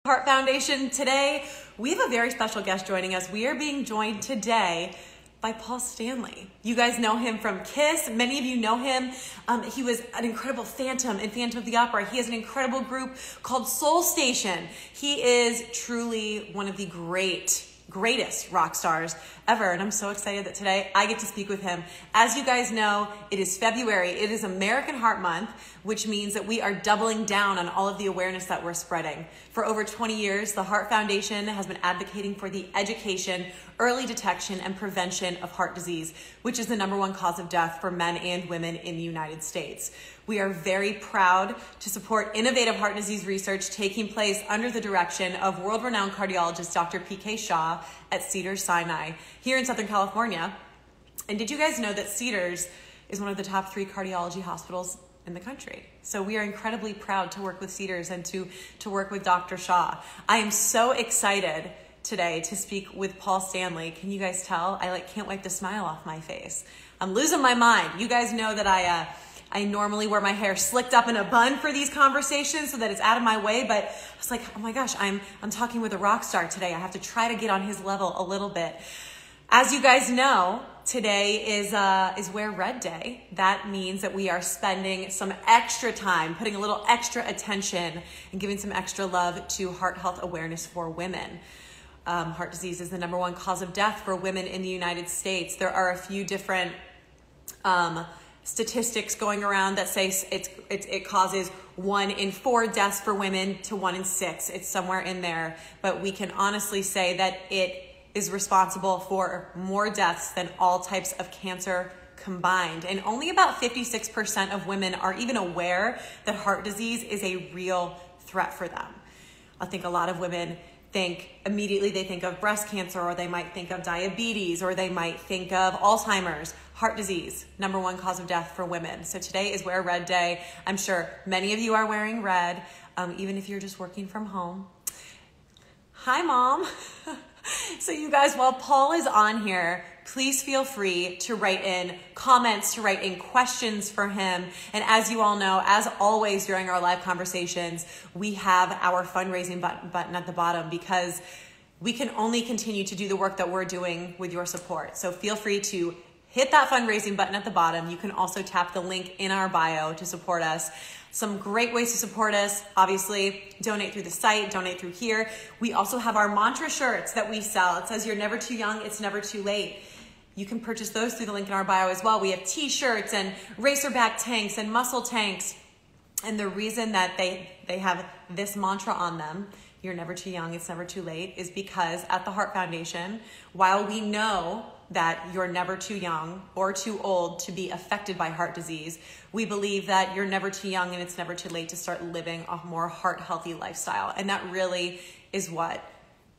Heart Foundation. Today, we have a very special guest joining us. We are being joined today by Paul Stanley. You guys know him from KISS. Many of you know him. He was an incredible Phantom in Phantom of the Opera. He has an incredible group called Soul Station. He is truly one of the greatest rock stars ever, and I'm so excited that today I get to speak with him. As you guys know, it is February. It is American Heart Month, which means that we are doubling down on all of the awareness that we're spreading. For over 20 years, the Heart Foundation has been advocating for the education, early detection, and prevention of heart disease, which is the #1 cause of death for men and women in the United States. We are very proud to support innovative heart disease research taking place under the direction of world-renowned cardiologist Dr. PK Shah at Cedars-Sinai here in Southern California. And did you guys know that Cedars is one of the top 3 cardiology hospitals in the country? So we are incredibly proud to work with Cedars and to work with Dr. Shah. I am so excited today to speak with Paul Stanley. Can you guys tell? I can't wipe the smile off my face. I'm losing my mind. You guys know that I normally wear my hair slicked up in a bun for these conversations so that it's out of my way, but I was like, oh my gosh, I'm talking with a rock star today. I have to try to get on his level a little bit. As you guys know, today is Wear Red Day. That means that we are spending some extra time, putting a little extra attention and giving some extra love to heart health awareness for women. Heart disease is the #1 cause of death for women in the United States. There are a few different statistics going around that say it causes 1 in 4 deaths for women to 1 in 6. It's somewhere in there, but we can honestly say that it is responsible for more deaths than all types of cancer combined. And only about 56% of women are even aware that heart disease is a real threat for them. I think a lot of women immediately they think of breast cancer, or they might think of diabetes, or they might think of Alzheimer's. Heart disease, #1 cause of death for women. So today is Wear Red Day. I'm sure many of you are wearing red, even if you're just working from home. Hi, Mom. So you guys, while Paul is on here, please feel free to write in comments, to write in questions for him. And as you all know, as always during our live conversations, we have our fundraising button at the bottom, because we can only continue to do the work that we're doing with your support. So feel free to hit that fundraising button at the bottom. You can also tap the link in our bio to support us. Some great ways to support us. Obviously, donate through the site, donate through here. We also have our mantra shirts that we sell. It says, "You're never too young, it's never too late." You can purchase those through the link in our bio as well. We have t-shirts and racerback tanks and muscle tanks. And the reason that they have this mantra on them, "You're never too young, it's never too late," is because at the Heart Foundation, while we know that you're never too young or too old to be affected by heart disease, we believe that you're never too young and it's never too late to start living a more heart-healthy lifestyle. And that really is what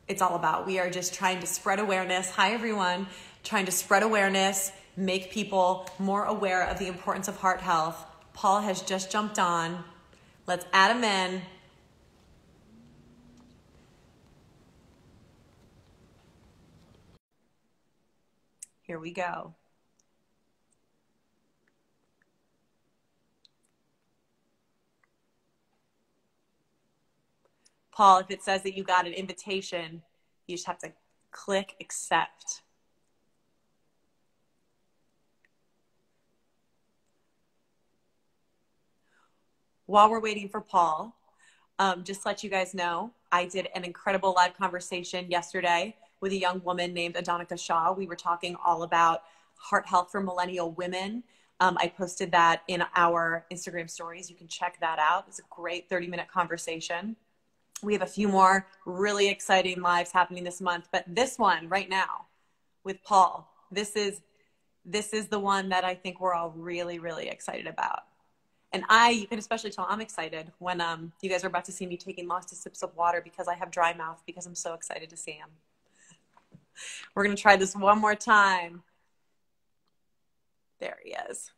it's all about. We are just trying to spread awareness. Hi, everyone. Trying to spread awareness, make people more aware of the importance of heart health. Paul has just jumped on. Let's add him in. Here we go. Paul, if it says that you got an invitation, you just have to click accept. While we're waiting for Paul, just to let you guys know, I did an incredible live conversation yesterday with a young woman named Adonica Shaw. We were talking all about heart health for millennial women. I posted that in our Instagram stories. You can check that out. It's a great 30-minute conversation. We have a few more really exciting lives happening this month, but this one right now with Paul, this is the one that I think we're all really, really excited about. And you can especially tell I'm excited when you guys are about to see me taking lots of sips of water because I have dry mouth, because I'm so excited to see him. We're going to try this one more time. There he is.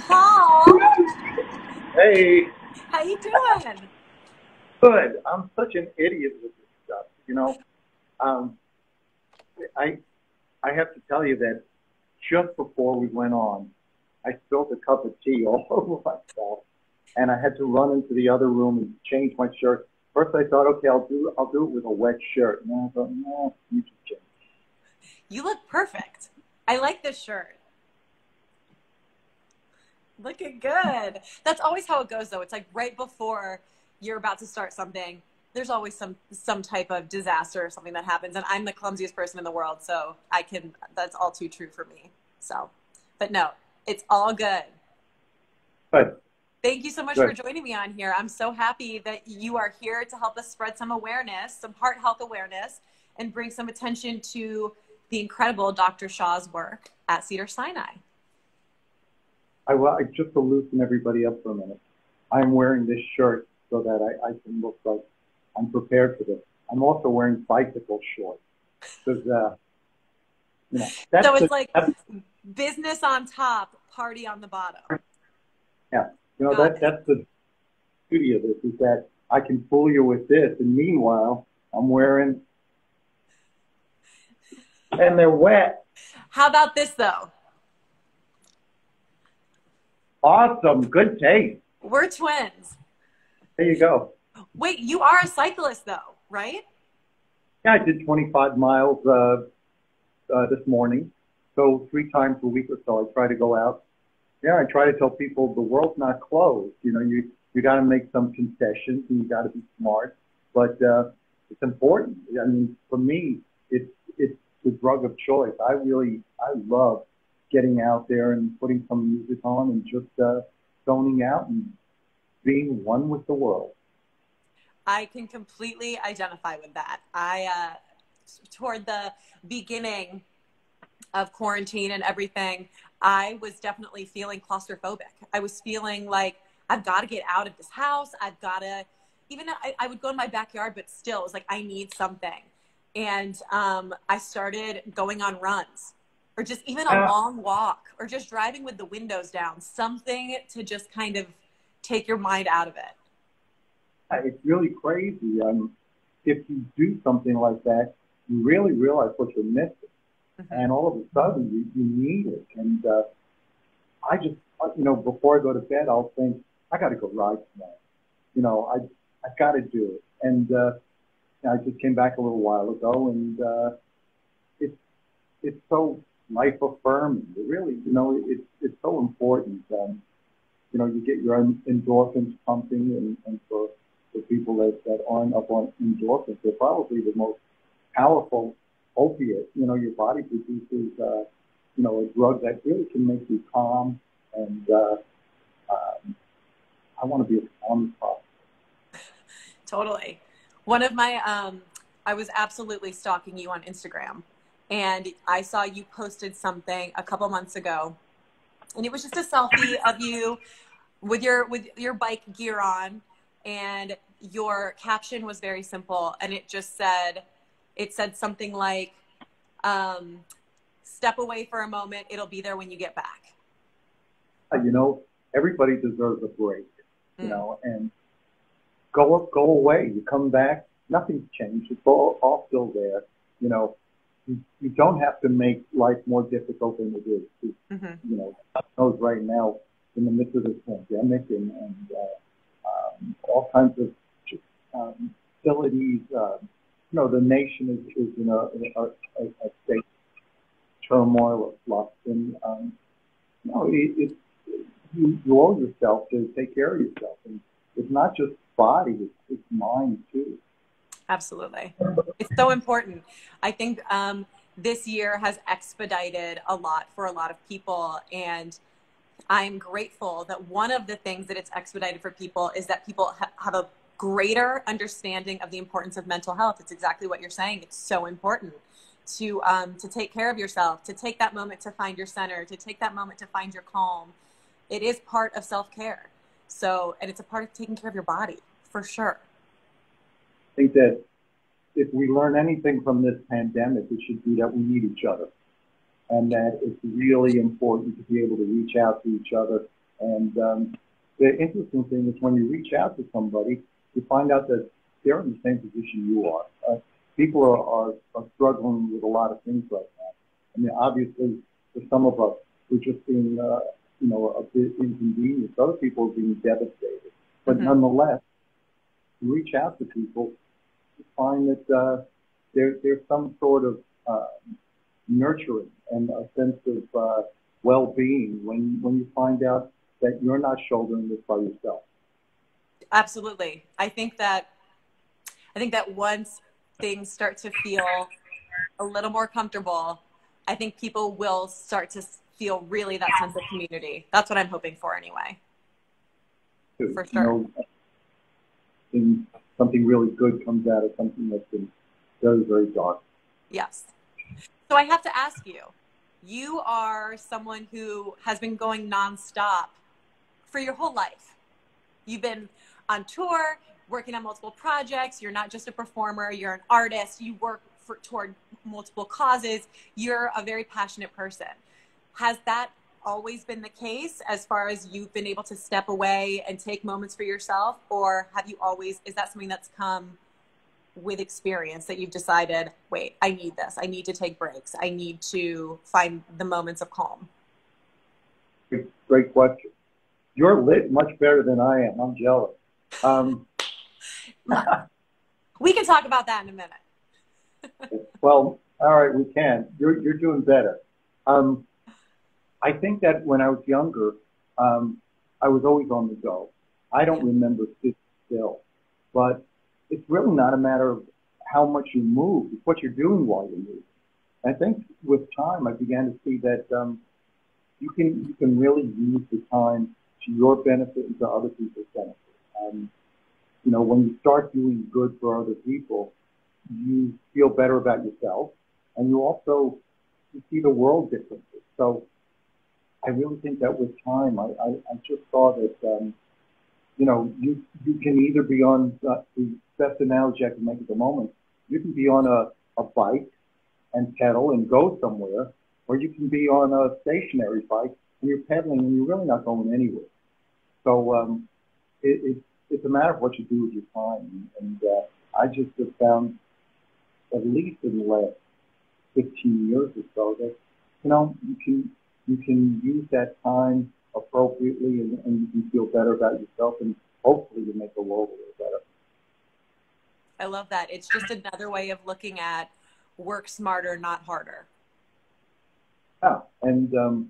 Paul. Hey. How you doing? Good. I'm such an idiot with this stuff. You know, I have to tell you that just before we went on, I spilled a cup of tea all over myself, and I had to run into the other room and change my shirt. First, I thought, okay, I'll do it with a wet shirt. And then I thought, no, you should change. You look perfect. I like this shirt. Looking good. That's always how it goes, though. It's like right before you're about to start something, there's always some type of disaster or something that happens. And I'm the clumsiest person in the world, so that's all too true for me. So, but no, it's all good. But thank you so much for joining me on here. I'm so happy that you are here to help us spread some awareness, some heart health awareness, and bring some attention to the incredible Dr. Shaw's work at Cedars-Sinai. I just to loosen everybody up for a minute. I'm wearing this shirt so that I can look like I'm prepared for this. I'm also wearing bicycle shorts because, so it's like business on top, party on the bottom. Yeah, that's the beauty of this, is that I can fool you with this, and meanwhile, I'm wearing, and they're wet. How about this, though? Awesome, good taste. We're twins. There you go. Wait, you are a cyclist, though, right? Yeah, I did 25 miles this morning, so 3 times a week or so I try to go out. Yeah, I try to tell people the world's not closed. You got to make some concessions and you got to be smart, but it's important. I mean, for me, it's the drug of choice. I love getting out there and putting some music on and just zoning out and being one with the world. I can completely identify with that. Toward the beginning of quarantine and everything, I was definitely feeling claustrophobic. I was feeling like I've got to get out of this house. I've got to, even I would go in my backyard, but still it was like, I need something. And I started going on runs, or just even a long walk, or just driving with the windows down, something to just kind of take your mind out of it. It's really crazy. If you do something like that, you really realize what you're missing. Mm-hmm. And all of a sudden, you need it. And I just, before I go to bed, I'll think, I got to go ride tonight. I've got to do it. And I just came back a little while ago, and it's so life affirming. It really, it's so important. You get your own endorphins pumping, and for people that aren't up on endorphins, they're probably the most powerful opiate. Your body produces, a drug that really can make you calm, and I want to be as calm as possible. Totally. One of my, I was absolutely stalking you on Instagram, and I saw you posted something a couple months ago, and it was just a selfie of you with your bike gear on, and your caption was very simple, and it said something like, step away for a moment, it'll be there when you get back. Everybody deserves a break, and go away. You come back, nothing's changed. It's all still there. You don't have to make life more difficult than it is. Mm-hmm. God knows right now, in the midst of this pandemic and all kinds of facilities, the nation is in a state of turmoil, of flux, and you owe yourself to take care of yourself, and it's not just body, it's mind too. Absolutely. It's so important. I think this year has expedited a lot for a lot of people, and I'm grateful that one of the things that it's expedited for people is that people have a greater understanding of the importance of mental health. It's exactly what you're saying. It's so important to take care of yourself, to take that moment to find your center, to take that moment to find your calm. It is part of self-care. So, and it's a part of taking care of your body, for sure. I think that if we learn anything from this pandemic, it should be that we need each other, and that it's really important to be able to reach out to each other. And the interesting thing is when you reach out to somebody, you find out that they're in the same position you are. People are struggling with a lot of things right now. I mean, obviously, for some of us, we're just being, a bit inconvenienced. Other people are being devastated. But nonetheless, to reach out to people, you find that there's some sort of nurturing and a sense of well-being when you find out that you're not shouldering this by yourself. Absolutely. I think that once things start to feel a little more comfortable, I think people will start to feel really that sense of community. That's what I'm hoping for anyway. For sure. Something really good comes out of something that's been very, very dark. Yes. So I have to ask you, you are someone who has been going nonstop for your whole life. You've been on tour, working on multiple projects. You're not just a performer, you're an artist. You work toward multiple causes. You're a very passionate person. Has that always been the case as far as you've been able to step away and take moments for yourself? Or is that something that's come with experience that you've decided, wait, I need this. I need to take breaks. I need to find the moments of calm? Great question. You're lit much better than I am. I'm jealous. We can talk about that in a minute. Well, all right, we can. You're doing better. I think that when I was younger, I was always on the go. I don't remember sitting still, but it's really not a matter of how much you move. It's what you're doing while you move. I think with time, I began to see that you can really use the time to your benefit and to other people's benefit. When you start doing good for other people, you feel better about yourself, and you see the world differently. So I really think that with time, I just saw that, you can either be on, the best analogy I can make at the moment, you can be on a bike and pedal and go somewhere, or you can be on a stationary bike and you're pedaling and you're really not going anywhere. So it's a matter of what you do with your time. And I just have found, at least in the last 15 years or so, that, you can use that time appropriately and you can feel better about yourself, and hopefully you make the world a little better. I love that. It's just another way of looking at work smarter, not harder. Yeah, and the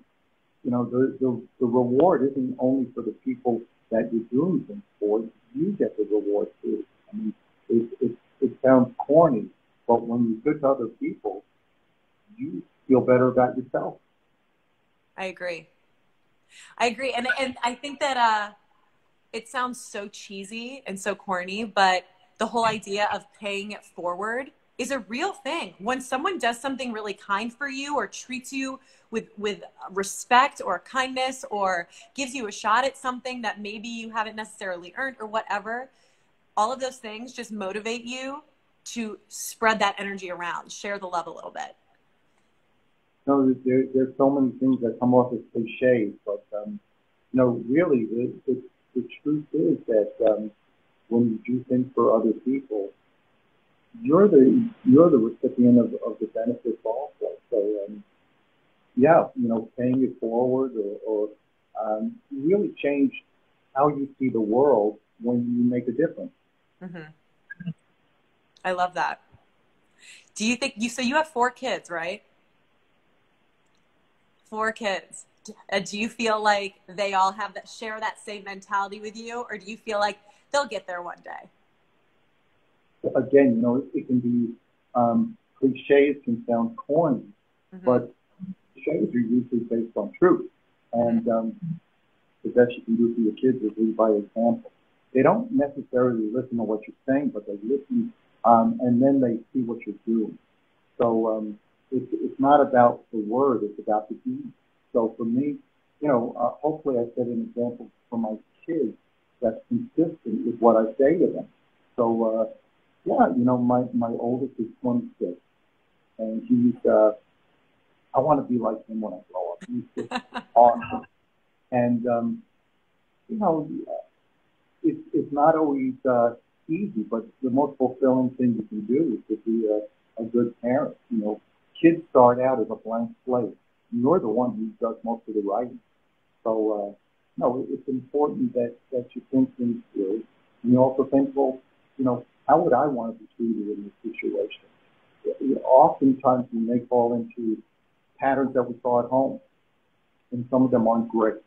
reward isn't only for the people that you're doing things for. You get the reward too. I mean, it sounds corny, but when you good to other people, you feel better about yourself. I agree. And I think that it sounds so cheesy and so corny, but the whole idea of paying it forward is a real thing. When someone does something really kind for you or treats you with respect or kindness or gives you a shot at something that maybe you haven't necessarily earned or whatever, all of those things just motivate you to spread that energy around, share the love a little bit. No, there's so many things that come off as cliches, but really, the truth is that when you do things for other people, you're the recipient of the benefits also. So paying it forward or really change how you see the world when you make a difference. Mm-hmm. I love that. Do you think so you have 4 kids, right? 4 kids. Do you feel like they all share that same mentality with you, or do you feel like they'll get there one day? Again, it can be cliches can sound corny, but cliches are usually based on truth, and the best you can do for your kids is lead by example. They don't necessarily listen to what you're saying, but they listen, and then they see what you're doing. So it's not about the word; it's about the deed. So for me, hopefully I set an example for my kids that's consistent with what I say to them. So my oldest is 26, and he's I want to be like him when I grow up. He's just awesome, and it's not always easy, but the most fulfilling thing you can do is to be a good parent. Kids start out as a blank slate. you're the one who does most of the writing. So, no, it's important that you think things through. And you also think, well, how would I want to be treated in this situation? Oftentimes we may fall into patterns that we saw at home, and some of them aren't great.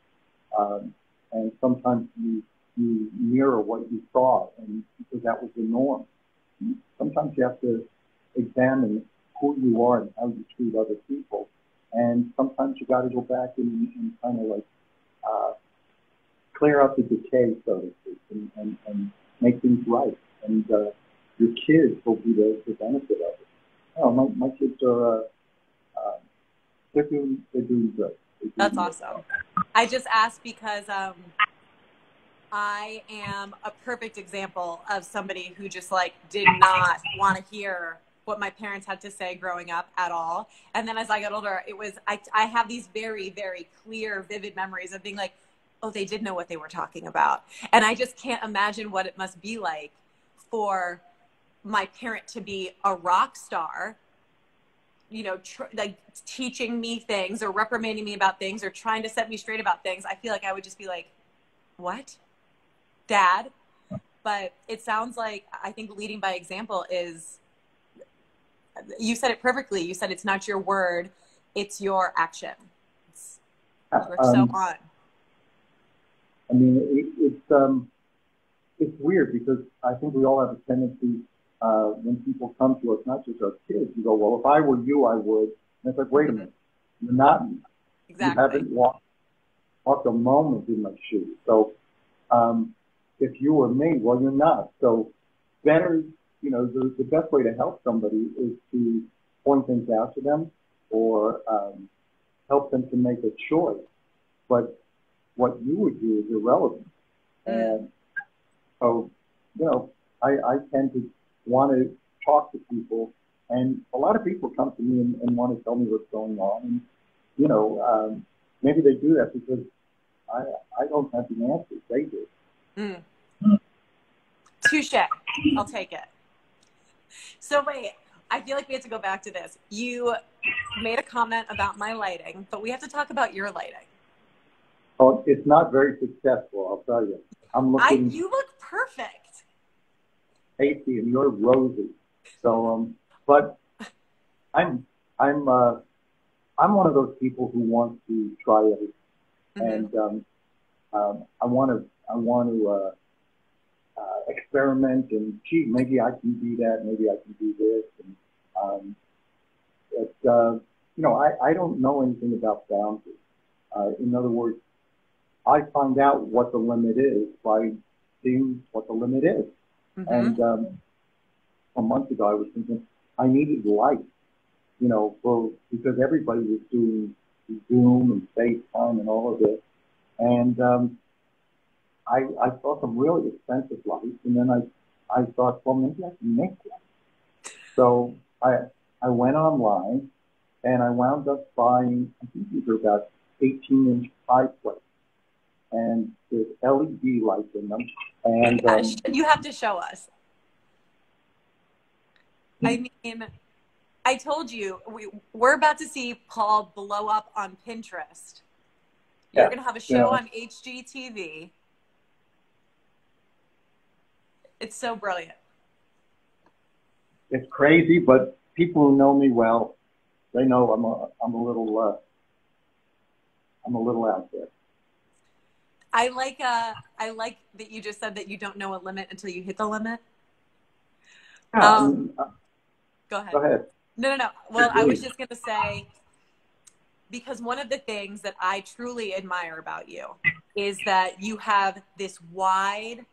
And sometimes you mirror what you saw, and because that was the norm. Sometimes you have to examine who you are and how you treat other people. And sometimes you got to go back and kind of like clear out the decay, so to speak, and make things right. And your kids will be the benefit of it. Oh, my kids are they're doing good. That's awesome. I just asked because I am a perfect example of somebody who just like did not want to hear what my parents had to say growing up at all. And then as I got older, it was, I have these very, very clear, vivid memories of being like, oh, they did know what they were talking about. And I just can't imagine what it must be like for my parent to be a rock star, like teaching me things or reprimanding me about things or trying to set me straight about things. I feel like I would just be like, what? Dad? But it sounds like, I think leading by example is, you said it perfectly. You said it's not your word, it's your action. We're so on. I mean, it's weird because I think we all have a tendency when people come to us, not just our kids, you go, well, if I were you, I would. And it's like, wait a minute, you're not me. Exactly. You haven't walked a moment in my shoes. So if you were me, well, you're not. So better, the best way to help somebody is to point things out to them or help them to make a choice. But what you would do is irrelevant. And so, I tend to want to talk to people, and a lot of people come to me and want to tell me what's going on. And, maybe they do that because I don't have the answers. They do. Touche. I'll take it. So wait, I feel like we have to go back to this. You made a comment about my lighting, but we have to talk about your lighting. Oh, it's not very successful, I'll tell you. I'm looking. You look perfect. Pasty, and you're rosy. So, but I'm one of those people who wants to try everything, and I want to experiment and gee, maybe I can do that, maybe I can do this, and I don't know anything about boundaries. In other words, I find out what the limit is by seeing what the limit is. And a month ago, I was thinking I needed light, because everybody was doing Zoom and FaceTime and all of this. And I saw some really expensive lights, and then I thought, well, maybe I can make one. So I went online, and I wound up buying, I think these are about 18-inch high plates, and there's LED lights in them. And you have to show us. I mean, I told you, we're about to see Paul blow up on Pinterest. You're going to have a show on HGTV. It's so brilliant. It's crazy, but people who know me well, they know I'm a little out there. I like that you just said that you don't know a limit until you hit the limit. Go ahead. Go ahead. No. Well, I was just going to say, because one of the things that I truly admire about you is that you have this wide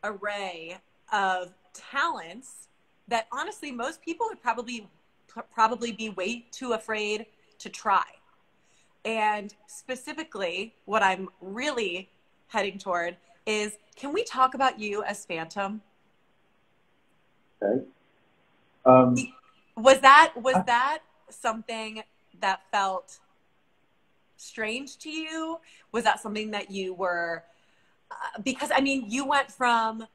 array of talents that honestly most people would probably be way too afraid to try. And specifically, what I'm really heading toward is, can we talk about you as Phantom? Okay. Was that something that felt strange to you? Was that something that you were, because I mean, you went from,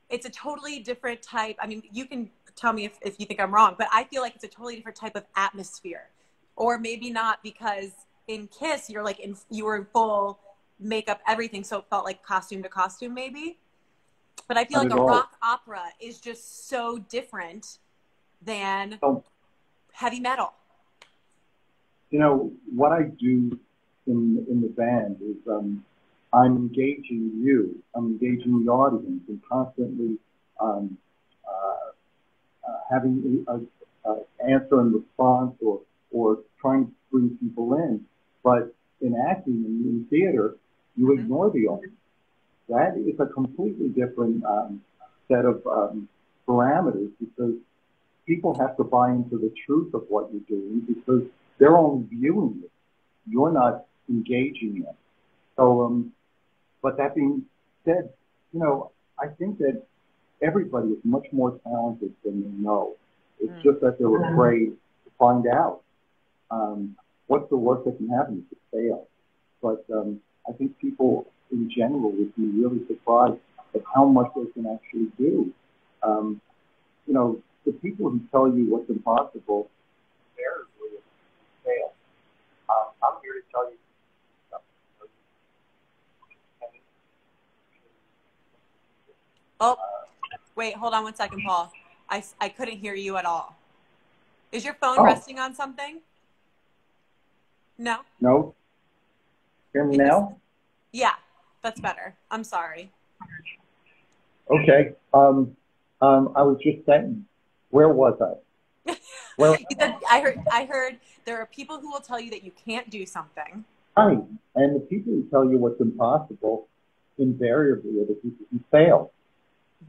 it's a totally different type. I mean, you can tell me if you think I'm wrong, but I feel like it's a totally different type of atmosphere Or maybe not, because in Kiss, you're like, you were in full makeup, everything. So it felt like costume to costume, maybe. But I feel Not like at a all. rock opera is just so different than So, heavy metal. what I do in the band is I'm engaging you, I'm engaging the audience, and constantly um, having a answer and response, or trying to bring people in. But in acting in theater, you Mm-hmm. ignore the audience. That is a completely different set of parameters, because people have to buy into the truth of what you're doing, because they're only viewing it. You're not engaging them. So, but that being said, I think that everybody is much more talented than they know. It's just that they're afraid to find out. What's the worst that can happen? Is to fail. But I think people in general would be really surprised at how much they can actually do. Um, the people who tell you what's impossible, they're really fail. I'm here to tell you something. Oh, wait, hold on one second, Paul. I couldn't hear you at all. Is your phone Oh, resting on something? No? no. Hear me Can you? now? Yeah, that's better. I'm sorry. Okay. I was just saying, where was I? Where You said, I heard there are people who will tell you that you can't do something. Right. And the people who tell you what's impossible invariably are the people who fail.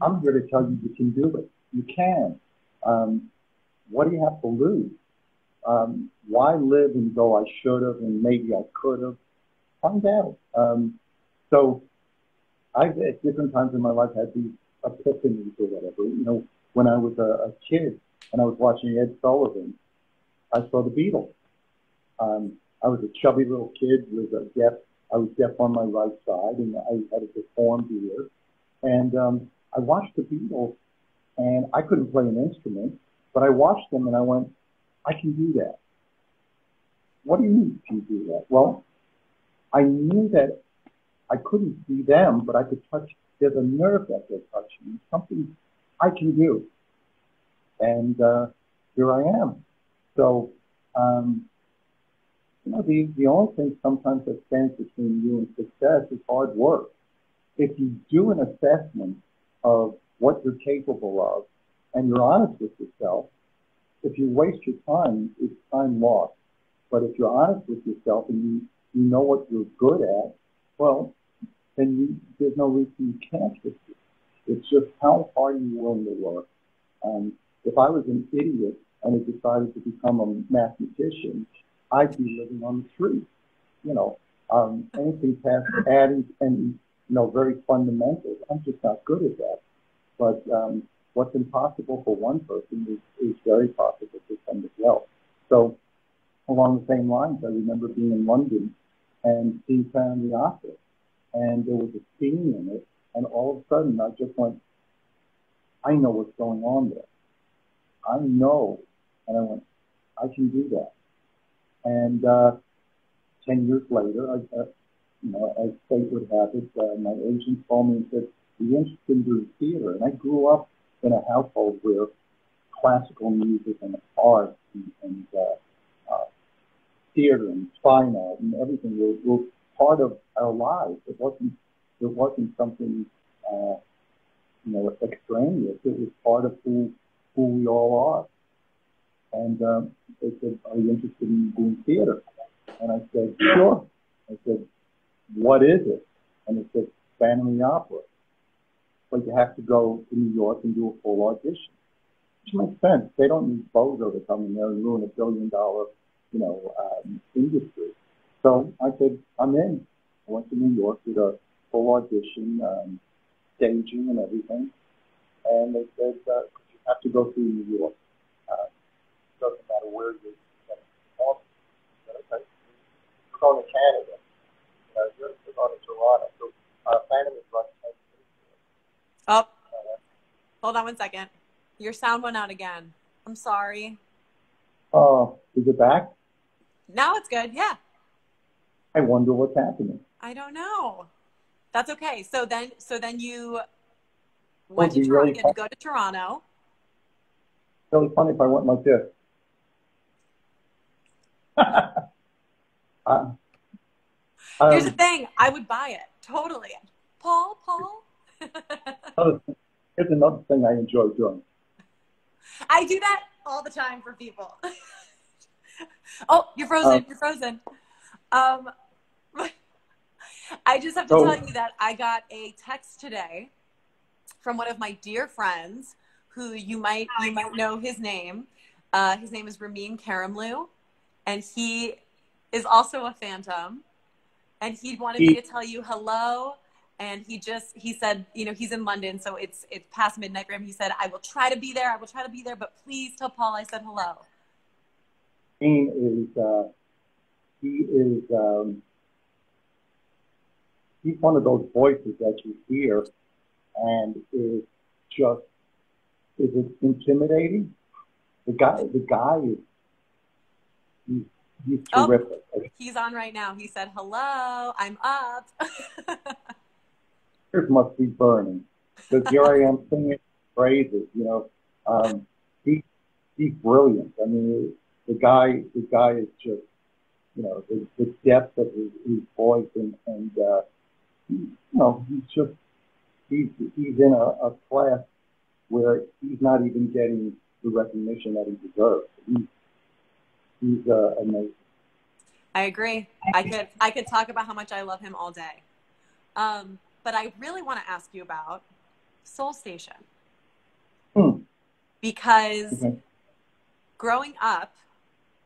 I'm here to tell you you can do it. You can. What do you have to lose? Why live and go, I should have, and maybe I could have? Find out. So I've, at different times in my life, had these epiphanies or whatever. When I was a kid and I was watching Ed Sullivan, I saw the Beatles. I was a chubby little kid with a deaf. I was deaf on my right side, and I had a deformed ear. And I watched the Beatles, and I couldn't play an instrument, but I watched them, and I went, I can do that. What do you mean you can do that? Well, I knew that I couldn't see them, but I could touch. There's a nerve that they're touching, something I can do, and here I am. So. The only thing sometimes that stands between you and success is hard work. If you do an assessment of what you're capable of and you're honest with yourself, if you waste your time, it's time lost. But if you're honest with yourself and you know what you're good at, well, then there's no reason you can't succeed. It's just how hard you're willing to work. If I was an idiot and had decided to become a mathematician, I'd be living on the street. Anything past adding and very fundamentals, I'm just not good at that. But what's impossible for one person is very possible for somebody else. So along the same lines, I remember being in London and seeing Phantom of the Opera, and there was a scene in it, and all of a sudden I just went, I know what's going on there. I know, and I went, I can do that. And 10 years later, as fate would have it, my agent called me and said, "Are you interested in doing theater?" And I grew up in a household where classical music and art and theater and fine art and everything were part of our lives. It wasn't something extraneous. It was part of who we all are. And they said, "Are you interested in doing theater?" And I said, "Sure." I said, "What is it?" And they said, "Phantom of the Opera. But you have to go to New York and do a full audition." Which makes sense. They don't need Bozo to come in there and ruin $1 billion, industry. So I said, "I'm in." I went to New York, did a full audition, staging and everything. And they said, "You have to go through New York. Doesn't matter where you're off. Okay. You're going to Canada. You're going to Toronto." So Phantom is running 10 years. Oh, hold on one second. Your sound went out again. I'm sorry. Oh, is it back? Now it's good. Yeah. I wonder what's happening. I don't know. That's okay. So then you It went would to be Toronto. really You had fun, to go to Toronto. really funny if I went like this. uh, Here's the um, thing. I would buy it. Totally. Paul. another, here's another thing I enjoy doing. I do that all the time for people. Oh, you're Um, frozen. You're frozen. Um, I just have to tell so you that I got a text today from one of my dear friends who you might know his name. His name is Ramin Karimloo, and he is also a Phantom. And he wanted me he, to tell you hello. And he said, he's in London, so it's past midnight for him. He said, I will try to be there. I will try to be there, but please tell Paul I said hello. Dean he is, he's one of those voices that you hear and is just, is it intimidating? The guy is, he's, he's Oh, terrific. he's on right now. He said, hello, I'm up. Ears must be burning because here I am singing praises. Um, he he's brilliant. I mean, the guy is just the depth of his voice and he's just he's in a class where he's not even getting the recognition that he deserves. He's amazing. I agree. I could talk about how much I love him all day. But I really want to ask you about Soul Station Hmm. because Okay. growing up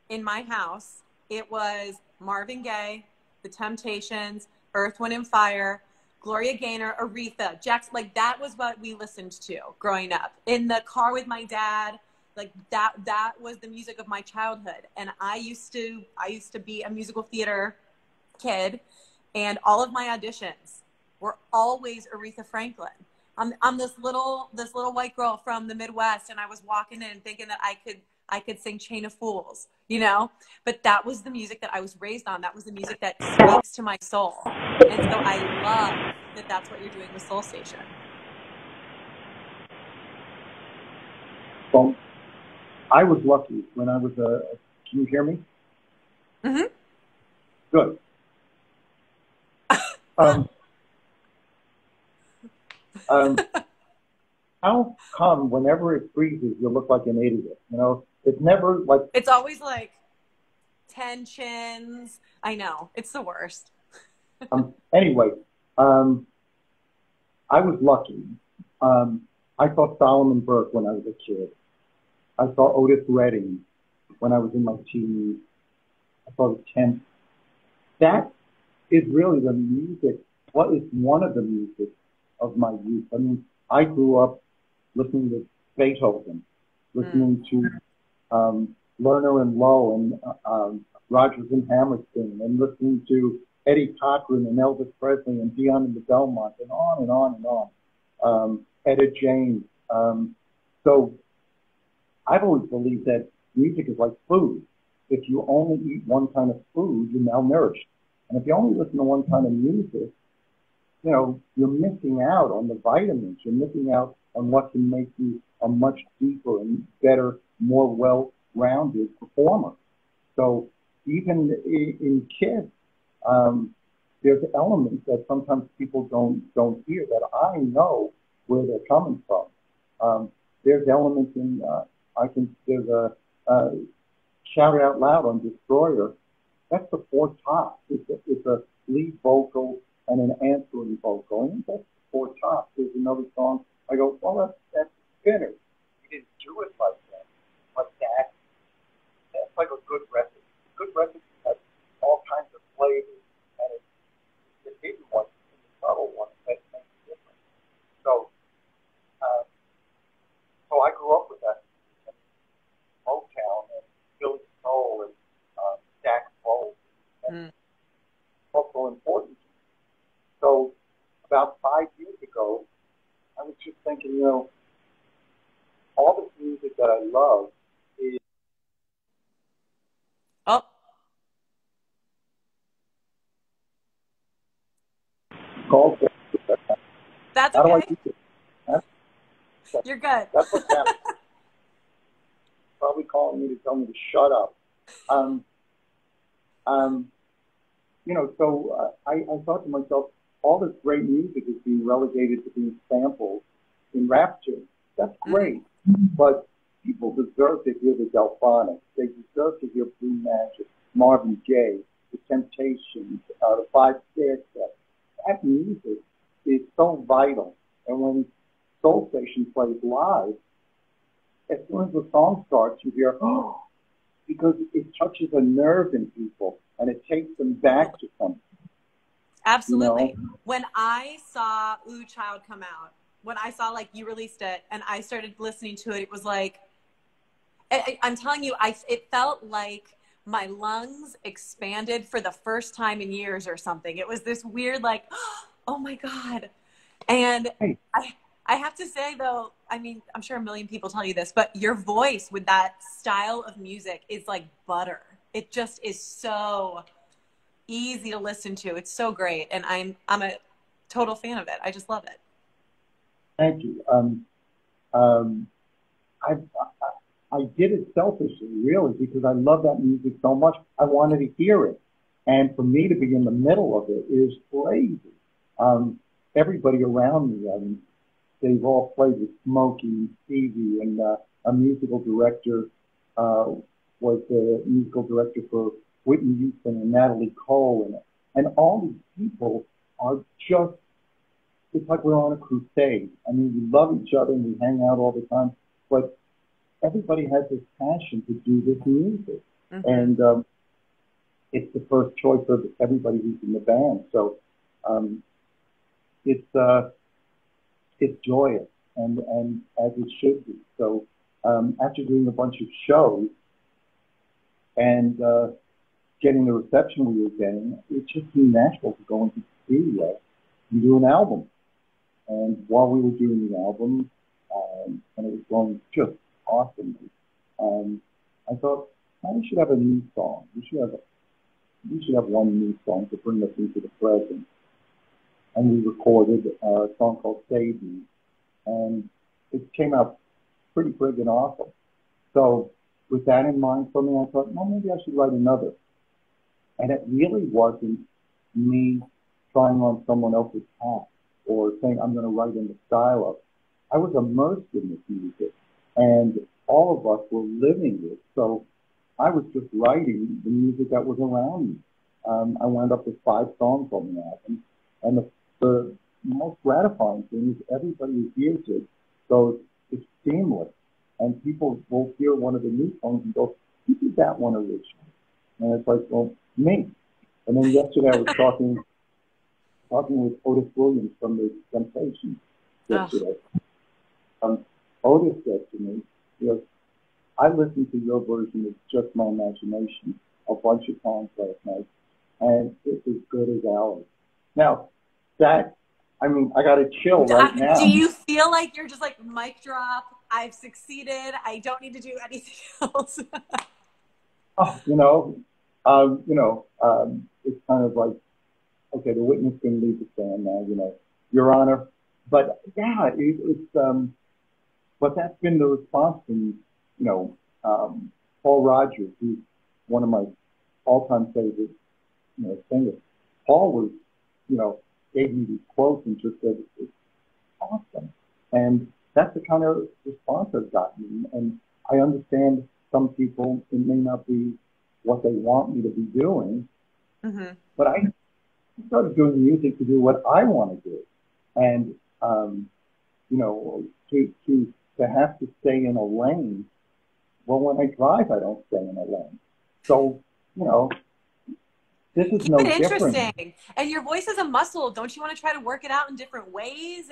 in my house, it was Marvin Gaye, The Temptations, Earth, Wind and Fire, Gloria Gaynor, Aretha, Jackson. Like that was what we listened to growing up in the car with my dad. Like that was the music of my childhood. And I used to be a musical theater kid, and all of my auditions were always Aretha Franklin. I'm this little white girl from the Midwest, and I was walking in thinking that I could sing Chain of Fools, But that was the music that I was raised on. That was the music that speaks to my soul, and so I love that that's what you're doing with Soul Station. Well, I was lucky when I was a. Can you hear me? Mm-hmm. Good. Um, um, how come whenever it freezes, you look like an idiot? It's never like. It's always like tensions. I know it's the worst. Anyway, I was lucky. I saw Solomon Burke when I was a kid. I saw Otis Redding when I was in my teens. I saw the Temps. That is really the music. What is one of the music of my youth? I mean, I grew up listening to Beethoven, listening to Lerner and Lowe and Rodgers and Hammerstein, and listening to Eddie Cochran and Elvis Presley and Dion and the Belmont, and on and on and on. Etta James. So I've always believed that music is like food. If you only eat one kind of food, you're malnourished. And if you only listen to one kind of music, you're missing out on the vitamins. You're missing out on what can make you a much deeper and better, more well-rounded performer. So even in kids, there's elements that sometimes people don't hear that I know where they're coming from. There's elements in there's a shout it out loud on Destroyer. That's the four tops. It's a lead vocal and an answering vocal. And that's the four tops. There's another song. I go, well, that's Spinner. He didn't do it like that. But that's like a good recipe. Good recipe has all kinds of flavors, and it's the hidden ones, the subtle ones that make it different. So, uh, so I grew up with that. Motown and Philly Soul and Jack Bolt. And also important. So about 5 years ago, I was just thinking, all this music that I love is. Oh, called. That's How do I okay. do this? That's, You're good. that's what's happening. Probably calling me to tell me to shut up. Um, um, I thought to myself, all this great music is being relegated to being sampled in rap tunes. That's great, but people deserve to hear the Delphonics. They deserve to hear Blue Magic, Marvin Gaye, the Temptations, the Five Stairsteps. That music is so vital. And when Soul Station plays live, as soon as the song starts, you hear, oh, because it touches a nerve in people and it takes them back to something. Absolutely. When I saw Ooh Child come out, when I saw like you released it and I started listening to it, it was like, I'm telling you, it felt like my lungs expanded for the first time in years or something. It was this weird, like, oh my God. And I have to say though, I mean, I'm sure a million people tell you this, but your voice with that style of music is like butter. It just is so easy to listen to. It's so great. And I'm a total fan of it. I just love it. Thank you. I, I did it selfishly, really, because I love that music so much. I wanted to hear it. And for me to be in the middle of it is crazy. Everybody around me, they've all played with Smokey and Stevie, and a musical director was the musical director for Whitney Houston and Natalie Cole. And all these people are just, it's like we're on a crusade. I mean, we love each other and we hang out all the time, but everybody has this passion to do this music. And it's the first choice of everybody who's in the band. So it's joyous and as it should be. So after doing a bunch of shows and getting the reception we were getting, it just seemed natural to go into the studio and do an album. And while we were doing the album, and it was going just awesomely, I thought, we should have a new song. We should have one new song to bring us into the present. And we recorded a song called Save Me, and it came out pretty friggin' awesome. So with that in mind for me, I thought, well, maybe I should write another. And it really wasn't me trying on someone else's path or saying I'm going to write in the style of. I was immersed in this music, and all of us were living it. So I was just writing the music that was around me. I wound up with 5 songs on the album, and the most gratifying thing is everybody who hears it goes, it's seamless. And people will hear one of the new songs and go, who did that one originally? And it's like, well, me. And then yesterday I was talking with Otis Williams from the Temptations yesterday. Otis said to me, he goes, I listened to your version of Just My Imagination a bunch of times last night, and it's as good as ours. Now, that, I mean, I got a chill right now. Do you feel like you're just like, mic drop, I've succeeded, I don't need to do anything else? It's kind of like, okay, the witness can leave the stand now, Your Honor. But yeah, but that's been the response from, Paul Rogers, who's one of my all-time favorite, singers. Paul was, gave me these quotes and just said, it's awesome. And that's the kind of response I've gotten. And I understand some people, it may not be what they want me to be doing, but I started doing music to do what I want to do. And, to have to stay in a lane, well, when I drive, I don't stay in a lane. So, this is Keep no it different. Interesting. And your voice is a muscle. Don't you want to try to work it out in different ways?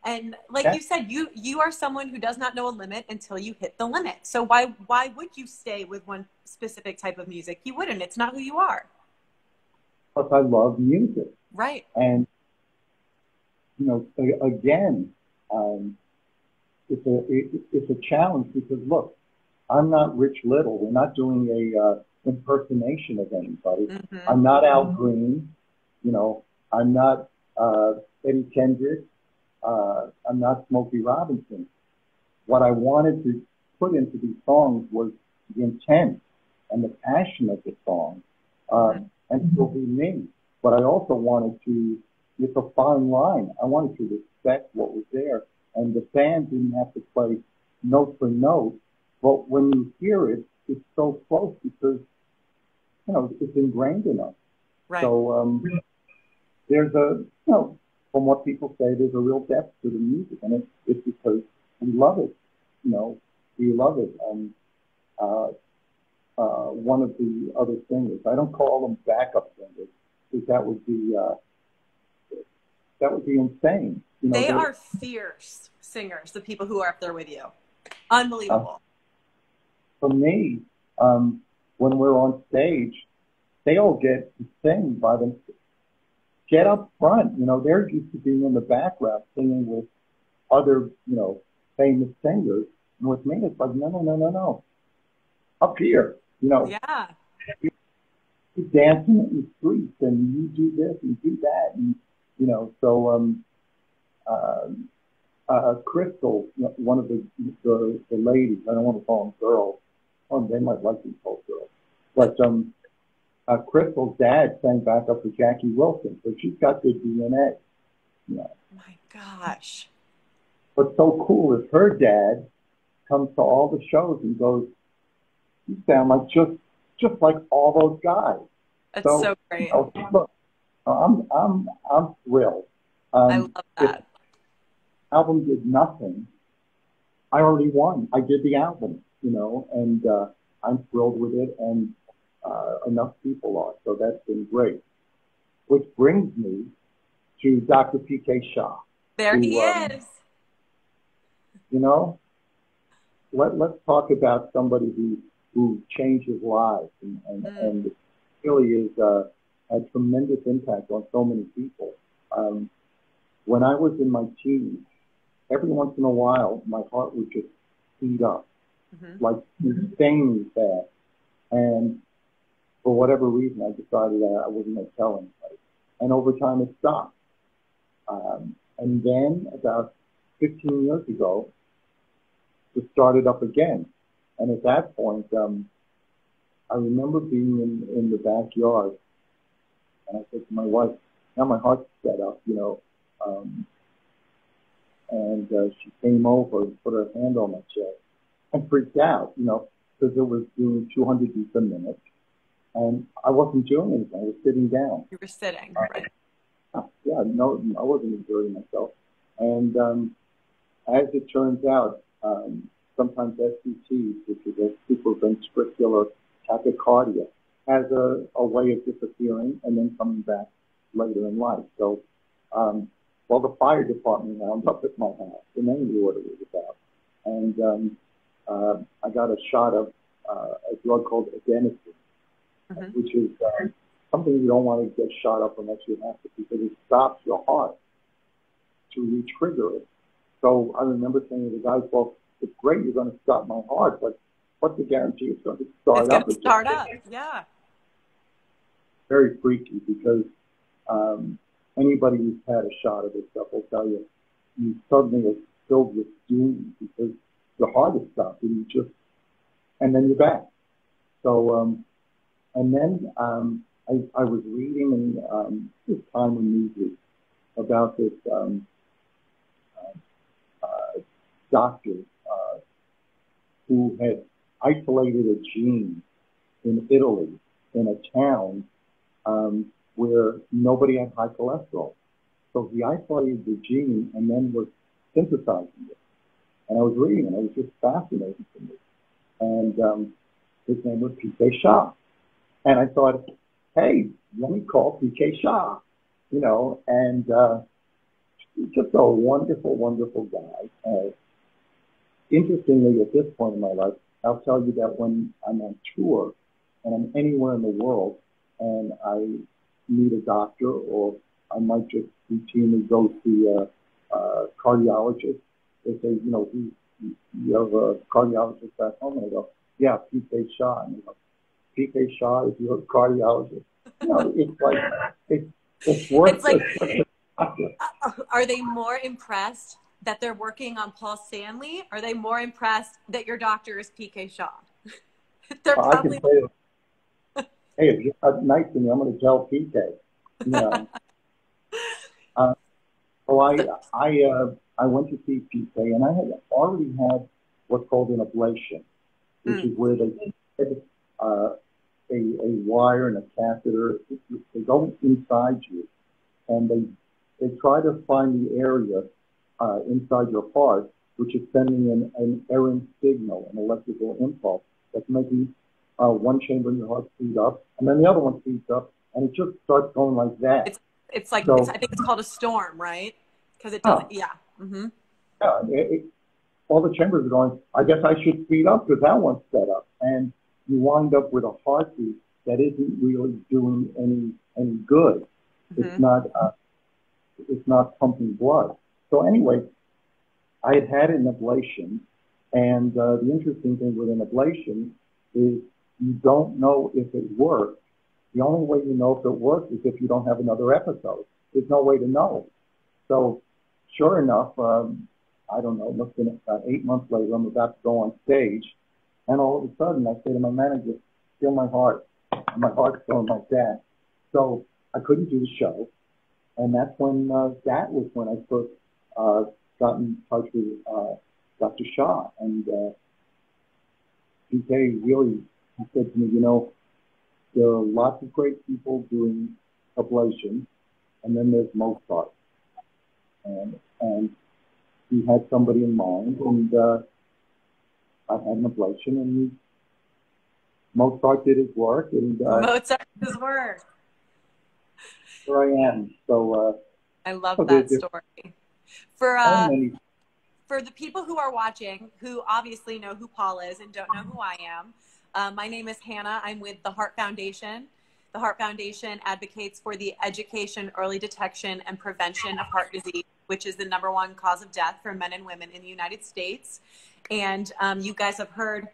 And like you said, you are someone who does not know a limit until you hit the limit. So why would you stay with one specific type of music? You wouldn't. It's not who you are. Plus, I love music. Right. And, again, it's a challenge because, look, I'm not Rich Little. We're not doing a impersonation of anybody. I'm not Al Green. I'm not Eddie Kendrick. I'm not Smokey Robinson. What I wanted to put into these songs was the intent and the passion of the song, and still be me. But I also wanted to, it's a fine line. I wanted to respect what was there, and the band didn't have to play note for note. But when you hear it, it's so close because, you know, it's ingrained in us. Right. So there's a, you know, from what people say, there's a real depth to the music, and it's because we love it. You know, we love it. One of the other singers, I don't call them backup singers, because that would be insane. You know, they are fierce singers, the people who are up there with you. Unbelievable. For me, when we're on stage, they all get to sing by themselves. Get up front. You know, they're used to being in the background singing with other, you know, famous singers. And with me, it's like, no. Up here, you know. Yeah. You're dancing in the streets, and you do this and do that. And, you know, so Crystal, one of the ladies, I don't want to call them girls. Oh, they might like to be called girls. But Crystal's dad sang back up for Jackie Wilson, so she's got good DNA. You know. My gosh. What's so cool is her dad comes to all the shows and goes, "You sound like just like all those guys." That's so great. You know, look, I'm thrilled. I love that. If the album did nothing, I already won. I did the album, you know, and I'm thrilled with it, and enough people are, so that's been great. Which brings me to Dr. P.K. Shah. There he is. You know, let's talk about somebody who changes lives and really is had tremendous impact on so many people. When I was in my teens, every once in a while, my heart would just speed up, like insanely fast. And for whatever reason, I decided that I wasn't going to tell anybody. And over time, it stopped. And then about 15 years ago, it started up again. And at that point, I remember being in the backyard, and I said to my wife, now my heart's set up, you know. And she came over and put her hand on my chest and freaked out, you know, because it was doing 200 beats a minute. And I wasn't doing anything. I was sitting down. You were sitting, right? Yeah, no, I wasn't exerting myself. And as it turns out, sometimes SVT, which is a supraventricular tachycardia, has a way of disappearing and then coming back later in life. So, well, the fire department wound up at my house, and they knew what it was about. And I got a shot of a drug called adenosine, which is something you don't want to get shot up unless you have to, because it stops your heart to re-trigger it. So I remember saying to the guys, well, it's great you're going to stop my heart, but what's the guarantee it's going to start up? It's going to start up, yeah. Very freaky, because anybody who's had a shot of this stuff will tell you, you suddenly are filled with doom because your heart is stopped and then you're back. So, and then I was reading in this time in Newsweek about this doctor who had isolated a gene in Italy in a town where nobody had high cholesterol. So he isolated the gene and then was synthesizing it. And I was reading, and it was just fascinating to me. And his name was P.K. Shah. And I thought, hey, let me call P.K. Shah, you know, and just a wonderful, wonderful guy. Interestingly, at this point in my life, I'll tell you that when I'm on tour and I'm anywhere in the world and I meet a doctor, or I might just routinely go to a cardiologist, they say, you know, you have a cardiologist back home? And I go, yeah, P.K. Shah. And they go, P.K. Shah is your cardiologist? You know, it's like, it's worth it's like, it. doctor. Are they more impressed that they're working on Paul Stanley? Are they more impressed that your doctor is PK Shaw? They're I can probably. say, hey, if you're nice to me, I'm going to tell PK. You know. So I went to see PK, and I had already had what's called an ablation, which is where they put a wire and a catheter. They go inside you, and they try to find the area inside your heart, which is sending an errant signal, an electrical impulse that's making one chamber in your heart speed up, and then the other one speeds up, and it just starts going like that. It's like, So, I think it's called a storm, right? Because it yeah, doesn't, yeah. Mm-hmm. yeah, all the chambers are going, I guess I should speed up because that one's sped up. And you wind up with a heartbeat that isn't really doing any good. Mm-hmm. It's not pumping blood. So anyway, I had an ablation, and the interesting thing with an ablation is you don't know if it works. The only way you know if it works is if you don't have another episode. There's no way to know. So sure enough, I don't know, must have been about 8 months later, I'm about to go on stage, and all of a sudden I say to my manager, feel my heart. And my heart's going like that. So I couldn't do the show, and that's when, that was when I first got in touch with Dr. Shah. And PK really said to me, you know, there are lots of great people doing ablation, and then there's Mozart. And he had somebody in mind, and I had an ablation, and Mozart did his work, and Mozart did his work. here I am. So I love that story. For many. For the people who are watching, who obviously know who Paul is and don't know who I am, my name is Hannah. I'm with the Heart Foundation. The Heart Foundation advocates for the education, early detection, and prevention of heart disease, which is the #1 cause of death for men and women in the United States. And you guys have heard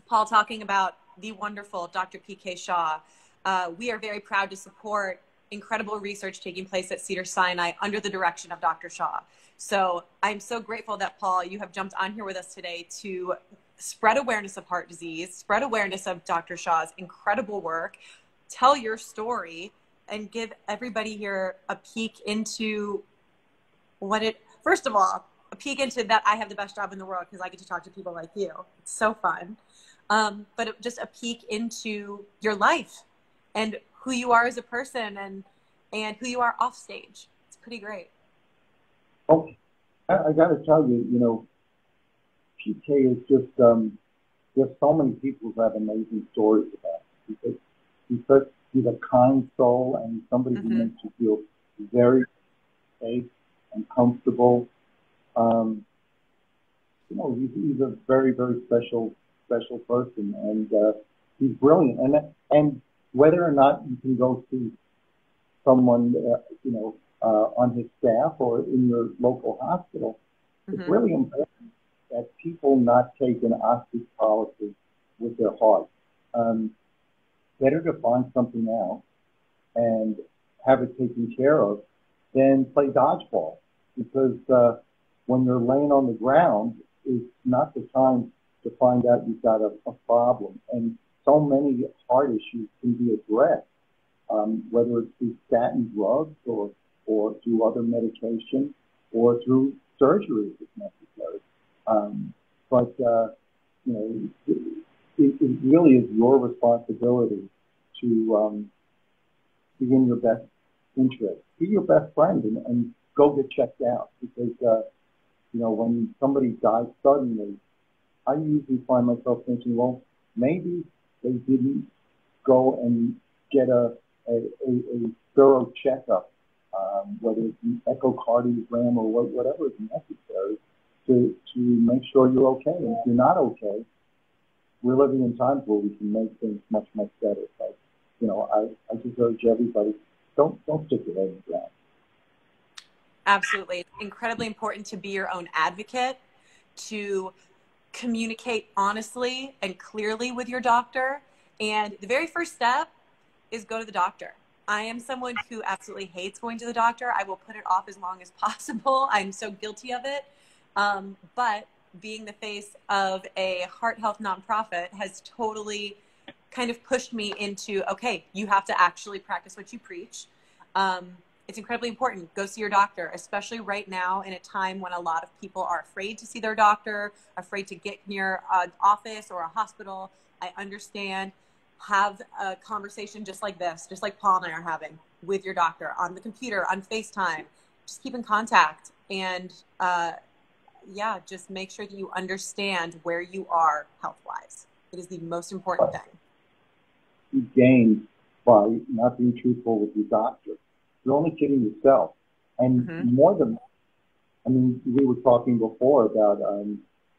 Paul talking about the wonderful Dr. PK Shaw. We are very proud to support incredible research taking place at Cedars-Sinai under the direction of Dr. Shaw. So I'm so grateful that, Paul, you have jumped on here with us today to spread awareness of heart disease, spread awareness of Dr. Shaw's incredible work, tell your story, and give everybody here a peek into first of all, a peek into that I have the best job in the world because I get to talk to people like you. It's so fun. But just a peek into your life and who you are as a person and who you are off stage. It's pretty great. Oh, I got to tell you, you know, PK is just, there's so many people who have amazing stories about him because he's a kind soul and somebody who makes you feel very safe and comfortable. You know, he's a very, very special person, and he's brilliant. And whether or not you can go see someone, you know, on his staff or in your local hospital, it's really important that people not take an ostrich policy with their heart. Better to find something out and have it taken care of than play dodgeball, because when you're laying on the ground, it's not the time to find out you've got a problem. And so many heart issues can be addressed, whether it's through statin drugs or through other medication or through surgery if necessary. But you know, it really is your responsibility to be in your best interest. Be your best friend and go get checked out, because you know, when somebody dies suddenly, I usually find myself thinking, well, maybe they didn't go and get a thorough checkup, whether it's an echocardiogram or whatever is necessary to make sure you're okay. And if you're not okay, we're living in times where we can make things much, much better. So, you know, I just urge everybody, don't stick your head in the ground. Absolutely. It's incredibly important to be your own advocate, to communicate honestly and clearly with your doctor. And the very first step is go to the doctor. I am someone who absolutely hates going to the doctor. I will put it off as long as possible. I'm so guilty of it. But being the face of a heart health nonprofit has totally kind of pushed me into, okay, you have to actually practice what you preach. It's incredibly important. Go see your doctor, especially right now in a time when a lot of people are afraid to see their doctor, afraid to get near an office or a hospital. I understand. Have a conversation just like this, just like Paul and I are having with your doctor on the computer, on FaceTime. Just keep in contact and, yeah, just make sure that you understand where you are health-wise. It is the most important thing. You gain by not being truthful with your doctor. You're only kidding yourself. And more than, I mean, we were talking before about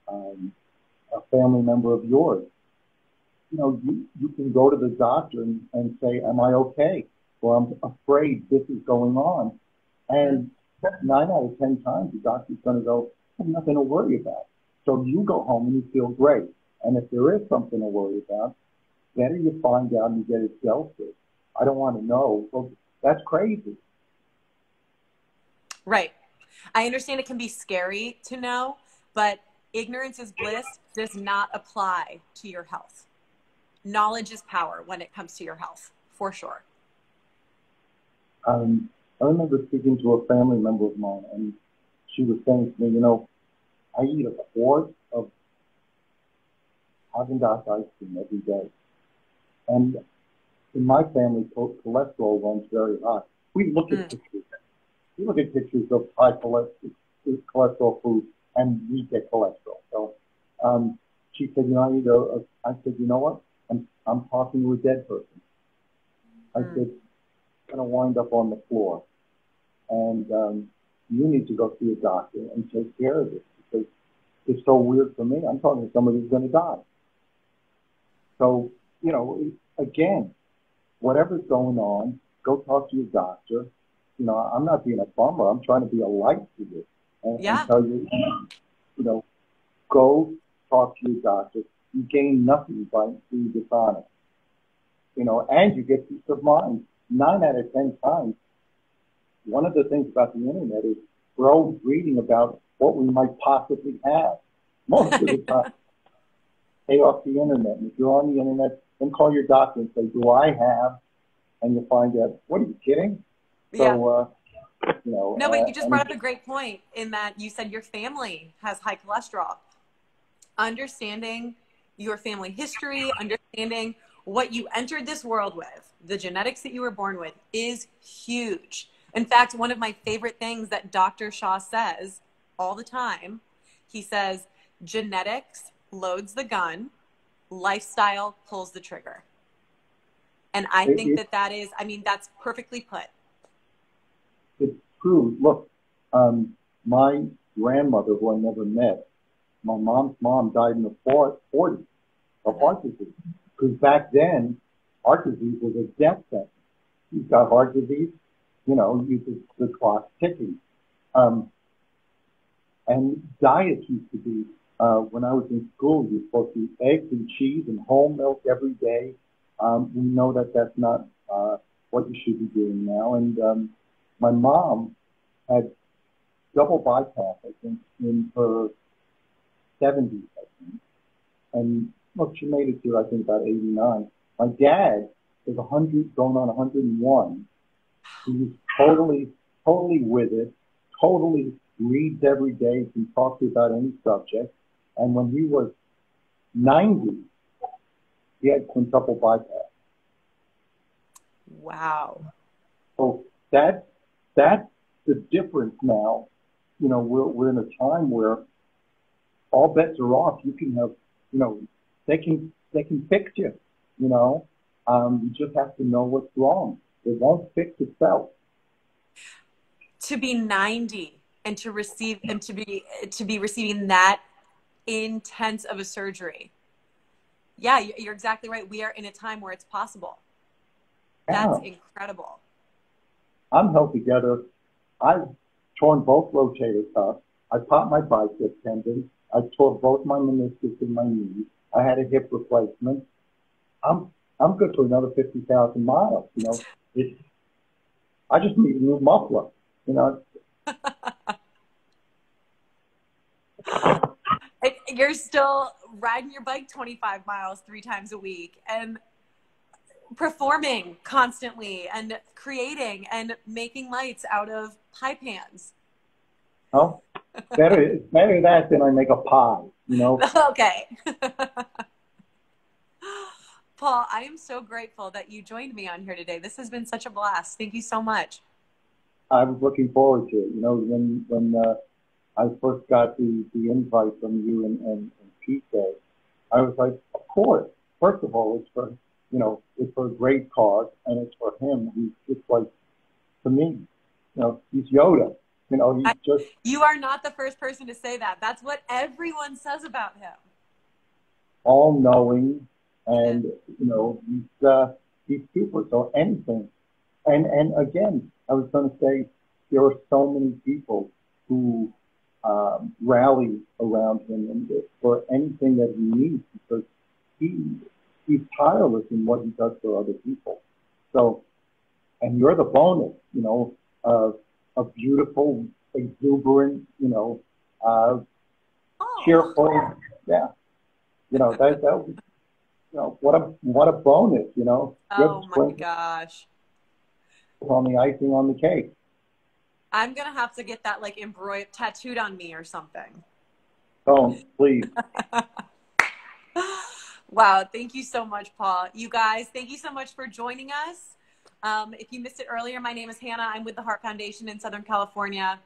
a family member of yours. You know, you can go to the doctor and say, am I okay? Or I'm afraid this is going on. And 9 out of 10 times, the doctor's going to go, there's nothing to worry about. So you go home and you feel great. And if there is something to worry about, better you find out and get it dealt with. I don't want to know. Well, that's crazy. Right. I understand it can be scary to know, but ignorance is bliss does not apply to your health. Knowledge is power when it comes to your health, for sure. I remember speaking to a family member of mine, and she was saying to me, you know, I eat a quart of Haagen-Dazs ice cream every day. And in my family, cholesterol runs very high. We look at pictures. We look at pictures of high cholesterol foods, and we get cholesterol. So she said, you know, I said, you know what? I'm talking to a dead person. I said, I'm going to wind up on the floor. And you need to go see a doctor and take care of it because it's so weird for me. I'm talking to somebody who's going to die. So, you know, again, whatever's going on, go talk to your doctor. You know, I'm not being a bummer. I'm trying to be a light to you and tell you, you know, go talk to your doctor. You gain nothing by being dishonest. You know, and you get peace of mind. 9 out of 10 times, one of the things about the internet is we're always reading about what we might possibly have. Most of the time, stay off the internet. And if you're on the internet, then call your doctor and say, do I have? And you'll find out, what are you kidding? So, you know. No, but you just brought up a great point in that you said your family has high cholesterol. Understanding your family history, understanding what you entered this world with, the genetics that you were born with is huge. In fact, one of my favorite things that Dr. Shaw says all the time, he says, genetics loads the gun, lifestyle pulls the trigger. And I think that is, I mean, that's perfectly put. It's true. Look, my grandmother, who I never met, my mom's mom died in the 40s of heart disease. Because back then, heart disease was a death sentence. You've got heart disease, you know, the clock's ticking. And diet used to be, when I was in school, you're supposed to eat eggs and cheese and whole milk every day. We know that that's not what you should be doing now. And my mom had double bypass, I think, in her 70s, I think. And look, she made it to, I think, about 89. My dad is 100, going on 101. He was totally with it, totally reads every day, can talk to you about any subject. And when he was 90, he had quintuple bypass. Wow. So that's the difference now. You know, we're in a time where all bets are off. You can have, you know, they can fix you, you know. You just have to know what's wrong. It won't fix itself. To be 90 and to receive and to be receiving that intense of a surgery. Yeah, you're exactly right. We are in a time where it's possible. That's incredible. I'm held together. I've torn both rotator cuffs. I popped my bicep tendon. I tore both my meniscus in my knee. I had a hip replacement. I'm good for another 50,000 miles. You know, I just need a new muffler. You know, You're still riding your bike 25 miles 3 times a week and performing constantly and creating and making lights out of pie pans. oh, it's better that than I make a pie. You know. Okay. Paul, I am so grateful that you joined me on here today. This has been such a blast. Thank you so much. I was looking forward to it. You know, when I first got the invite from you and Pete there, I was like, of course. First of all, it's for, you know, it's for a great cause, and it's for him. He's just like, to me, you know, he's Yoda. You know, he's just. You are not the first person to say that. That's what everyone says about him. All knowing, and you know, he's super. So anything, and again, I was going to say, there are so many people who rally around him and for anything that he needs, because he's tireless in what he does for other people. So, and you're the bonus, you know, a beautiful, exuberant, you know, cheerful, yeah. You know, that was, you know, what a bonus, you know. Oh my gosh. On the icing on the cake. I'm going to have to get that like embroidered, tattooed on me or something. Don't, please. Wow. Thank you so much, Paul. You guys, thank you so much for joining us. If you missed it earlier, my name is Hannah. I'm with the Heart Foundation in Southern California,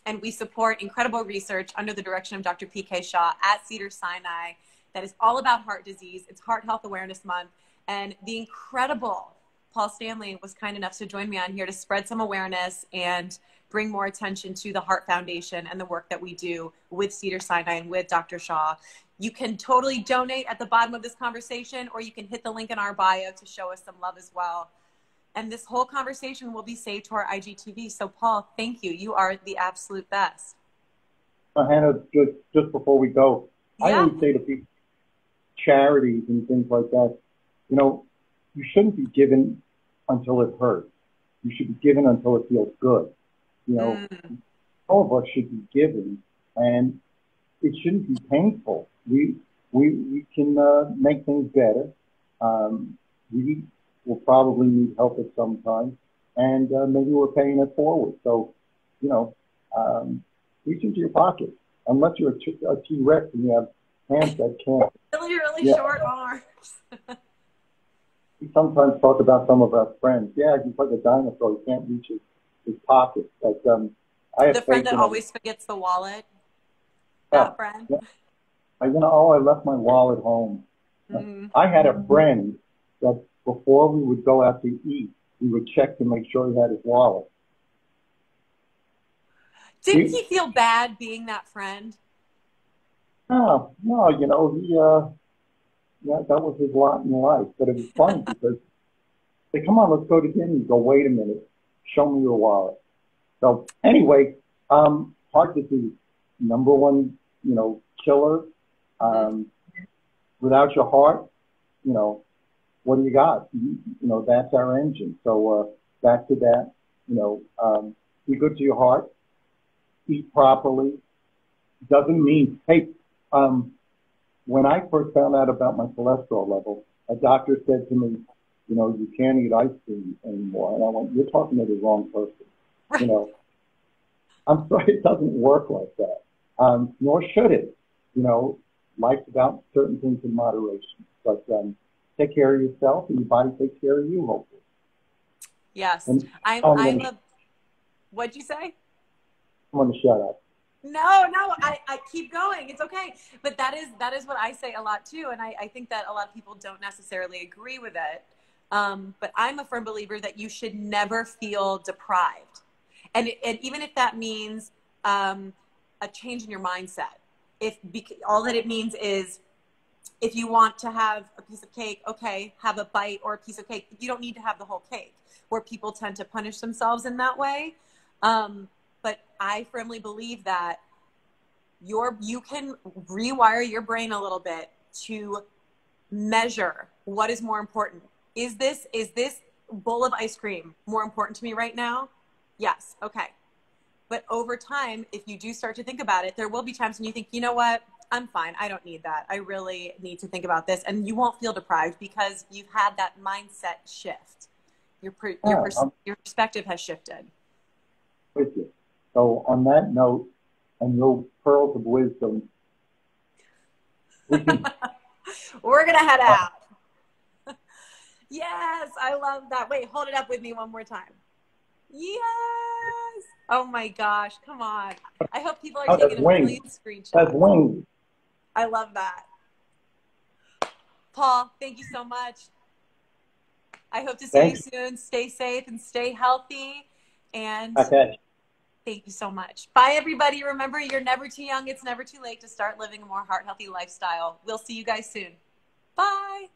and we support incredible research under the direction of Dr. P.K. Shaw at Cedars-Sinai that is all about heart disease. It's Heart Health Awareness Month, and the incredible Paul Stanley was kind enough to join me on here to spread some awareness and bring more attention to the Heart Foundation and the work that we do with Cedars-Sinai and with Dr. Shaw. You can totally donate at the bottom of this conversation, or you can hit the link in our bio to show us some love as well. And this whole conversation will be saved to our IGTV. So Paul, thank you. You are the absolute best. Hannah, just before we go, Yeah. I always say to people, charities and things like that, you know, you shouldn't be given until it hurts. You should be given until it feels good. You know, all of us should be given, and it shouldn't be painful. We can make things better. We will probably need help at some time, and maybe we're paying it forward. So, you know, reach into your pocket. Unless you're a T-Rex and you have hands that can't. Really short arms. We sometimes talk about some of our friends. Yeah, he's like a dinosaur. He can't reach his pocket. But I have the friend that always forgets the wallet. That friend. Yeah. You know, I left my wallet home. I had a friend that before we would go out to eat, we would check to make sure he had his wallet. Didn't he feel bad being that friend? No, you know, yeah, that was his lot in life. But it was funny because they come on, let's go to dinner. You go, wait a minute, show me your wallet. So anyway, heart disease, number one, you know, killer. Without your heart, you know, what do you got? You know, that's our engine. So back to that, you know, be good to your heart, eat properly. Doesn't mean, hey, when I first found out about my cholesterol level, a doctor said to me, you know, you can't eat ice cream anymore. And I went, you're talking to the wrong person. Right. You know, I'm sorry, it doesn't work like that. Nor should it. You know, life's about certain things in moderation. But take care of yourself, and your body takes care of you, hopefully. Yes. What'd you say? I'm going to shut up. No, I keep going. It's okay. But that is what I say a lot too. And I think that a lot of people don't necessarily agree with it. But I'm a firm believer that you should never feel deprived. And even if that means a change in your mindset, all that it means is if you want to have a piece of cake, okay, have a bite or a piece of cake. You don't need to have the whole cake, where people tend to punish themselves in that way. But I firmly believe that you can rewire your brain a little bit to measure what is more important. Is this bowl of ice cream more important to me right now? Yes. Okay. But over time, if you do start to think about it, there will be times when you think, you know what? I'm fine. I don't need that. I really need to think about this. And you won't feel deprived because you've had that mindset shift. Your perspective has shifted. With you. So on that note, and your pearls of wisdom, we're going to head out. Yes, I love that. Wait, hold it up with me one more time. Yes. Oh my gosh. Come on. I hope people are taking a million screenshots. That's wings. I love that. Paul, thank you so much. I hope to see you soon. Stay safe and stay healthy. And thank you so much. Bye, everybody. Remember, you're never too young. It's never too late to start living a more heart-healthy lifestyle. We'll see you guys soon. Bye.